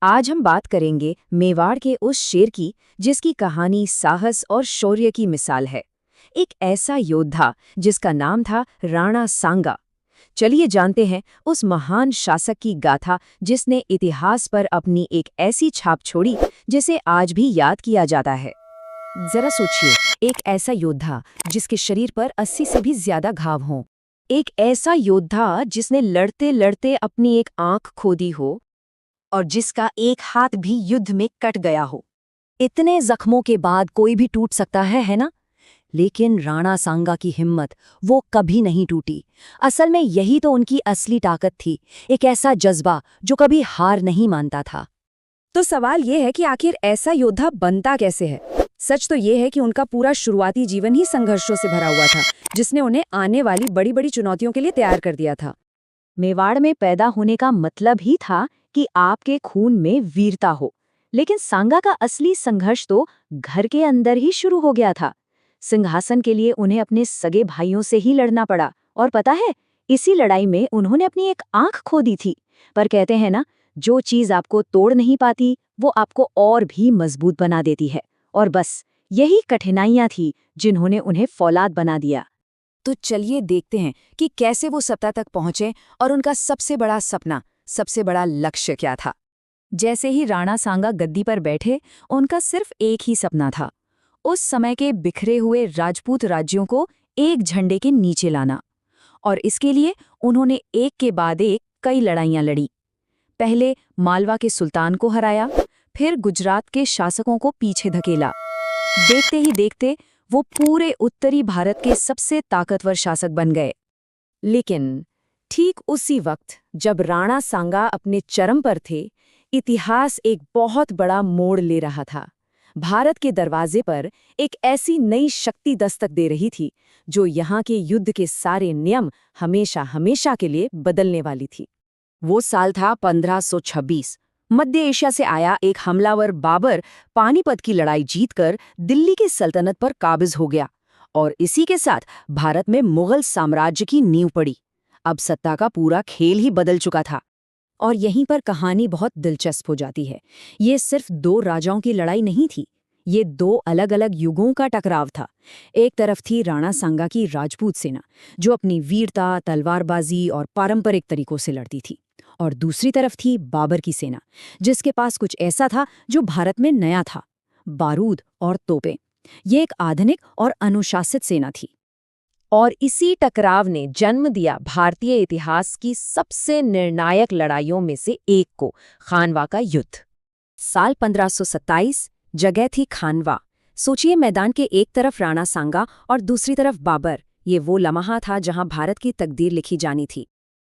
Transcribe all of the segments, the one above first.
आज हम बात करेंगे मेवाड़ के उस शेर की जिसकी कहानी साहस और शौर्य की मिसाल है। एक ऐसा योद्धा जिसका नाम था राणा सांगा। चलिए जानते हैं उस महान शासक की गाथा जिसने इतिहास पर अपनी एक ऐसी छाप छोड़ी जिसे आज भी याद किया जाता है। जरा सोचिए, एक ऐसा योद्धा जिसके शरीर पर 80 से भी ज्यादा घाव हों। एक ऐसा योद्धा जिसने लड़ते लड़ते अपनी एक आंख खो दी हो और जिसका एक हाथ भी युद्ध में कट गया हो। इतने जख्मों के बाद कोई भी टूट सकता है ना? लेकिन राणा सांगा की हिम्मत वो कभी नहीं टूटी। असल में यही तो उनकी असली ताकत थी, एक ऐसा जज्बा जो कभी हार नहीं मानता था। तो सवाल ये है कि आखिर ऐसा योद्धा बनता कैसे है? सच तो ये है कि उनका पूरा शुरुआती जीवन ही संघर्षों से भरा हुआ था, जिसने उन्हें आने वाली बड़ी बड़ी चुनौतियों के लिए तैयार कर दिया था। मेवाड़ में पैदा होने का मतलब ही था कि आपके खून में वीरता हो। लेकिन सांगा का असली संघर्ष तो घर के अंदर ही शुरू हो गया था। सिंहासन के लिए उन्हें अपने सगे भाइयों से ही लड़ना पड़ा, और पता है, इसी लड़ाई में उन्होंने अपनी एक आंख खो दी थी। पर कहते हैं ना, जो चीज आपको तोड़ नहीं पाती वो आपको और भी मजबूत बना देती है। और बस यही कठिनाइयां थी जिन्होंने उन्हें फौलाद बना दिया। तो चलिए देखते हैं कि कैसे वो सत्ता तक पहुंचे और उनका सबसे बड़ा सपना, सबसे बड़ा लक्ष्य क्या था। जैसे ही राणा सांगा गद्दी पर बैठे, उनका सिर्फ एक ही सपना था, उस समय के बिखरे हुए राजपूत राज्यों को एक झंडे के नीचे लाना। और इसके लिए उन्होंने एक के बाद एक कई लड़ाइयां लड़ी। पहले मालवा के सुल्तान को हराया, फिर गुजरात के शासकों को पीछे धकेला। देखते ही देखते वो पूरे उत्तरी भारत के सबसे ताकतवर शासक बन गए। लेकिन ठीक उसी वक्त जब राणा सांगा अपने चरम पर थे, इतिहास एक बहुत बड़ा मोड़ ले रहा था। भारत के दरवाजे पर एक ऐसी नई शक्ति दस्तक दे रही थी जो यहाँ के युद्ध के सारे नियम हमेशा हमेशा के लिए बदलने वाली थी। वो साल था 1526। मध्य एशिया से आया एक हमलावर बाबर पानीपत की लड़ाई जीतकर दिल्ली की सल्तनत पर काबिज हो गया, और इसी के साथ भारत में मुगल साम्राज्य की नींव पड़ी। अब सत्ता का पूरा खेल ही बदल चुका था। और यहीं पर कहानी बहुत दिलचस्प हो जाती है। ये सिर्फ दो राजाओं की लड़ाई नहीं थी, ये दो अलग अलग युगों का टकराव था। एक तरफ थी राणा सांगा की राजपूत सेना, जो अपनी वीरता, तलवारबाजी और पारंपरिक तरीकों से लड़ती थी। और दूसरी तरफ थी बाबर की सेना, जिसके पास कुछ ऐसा था जो भारत में नया था, बारूद और तोपें। ये एक आधुनिक और अनुशासित सेना थी। और इसी टकराव ने जन्म दिया भारतीय इतिहास की सबसे निर्णायक लड़ाइयों में से एक को, खानवा का युद्ध। साल 1527, जगह थी खानवा। सोचिए, मैदान के एक तरफ राणा सांगा और दूसरी तरफ बाबर। ये वो लम्हा था जहां भारत की तकदीर लिखी जानी थी।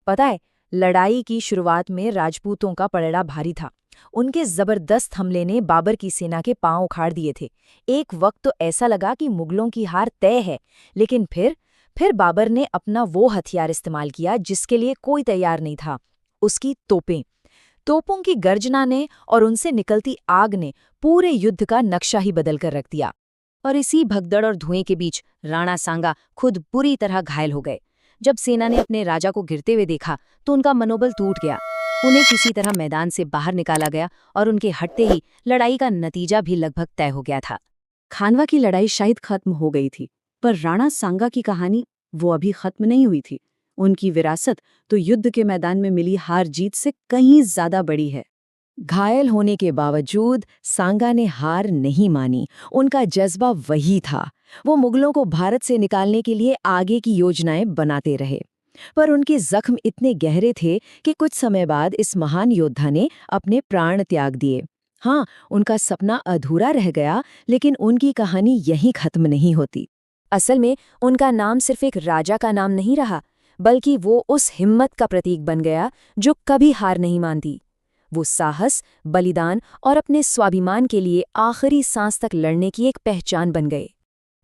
पता है, लड़ाई की शुरुआत में राजपूतों का पलड़ा भारी था। उनके जबरदस्त हमले ने बाबर की सेना के पांव उखाड़ दिए थे। एक वक्त तो ऐसा लगा कि मुगलों की हार तय है। लेकिन फिर बाबर ने अपना वो हथियार इस्तेमाल किया जिसके लिए कोई तैयार नहीं था, उसकी तोपें। तोपों की गर्जना ने और उनसे निकलती आग ने पूरे युद्ध का नक्शा ही बदल कर रख दिया। और इसी भगदड़ और धुएं के बीच राणा सांगा खुद बुरी तरह घायल हो गए। जब सेना ने अपने राजा को गिरते हुए देखा तो उनका मनोबल टूट गया। उन्हें किसी तरह मैदान से बाहर निकाला गया और उनके हटते ही लड़ाई का नतीजा भी लगभग तय हो गया था। खानवा की लड़ाई शायद खत्म हो गई थी, पर राणा सांगा की कहानी वो अभी खत्म नहीं हुई थी। उनकी विरासत तो युद्ध के मैदान में मिली हार जीत से कहीं ज्यादा बड़ी है। घायल होने के बावजूद सांगा ने हार नहीं मानी। उनका जज्बा वही था। वो मुगलों को भारत से निकालने के लिए आगे की योजनाएं बनाते रहे। पर उनके जख्म इतने गहरे थे कि कुछ समय बाद इस महान योद्धा ने अपने प्राण त्याग दिए। हाँ, उनका सपना अधूरा रह गया, लेकिन उनकी कहानी यहीं खत्म नहीं होती। असल में उनका नाम सिर्फ एक राजा का नाम नहीं रहा, बल्कि वो उस हिम्मत का प्रतीक बन गया जो कभी हार नहीं मानती। वो साहस, बलिदान और अपने स्वाभिमान के लिए आखिरी सांस तक लड़ने की एक पहचान बन गए।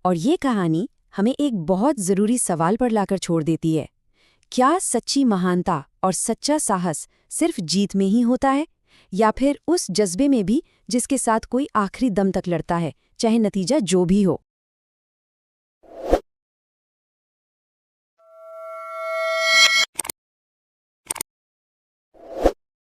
और ये कहानी हमें एक बहुत ज़रूरी सवाल पर लाकर छोड़ देती है। क्या सच्ची महानता और सच्चा साहस सिर्फ जीत में ही होता है, या फिर उस जज्बे में भी जिसके साथ कोई आखिरी दम तक लड़ता है, चाहे नतीजा जो भी हो?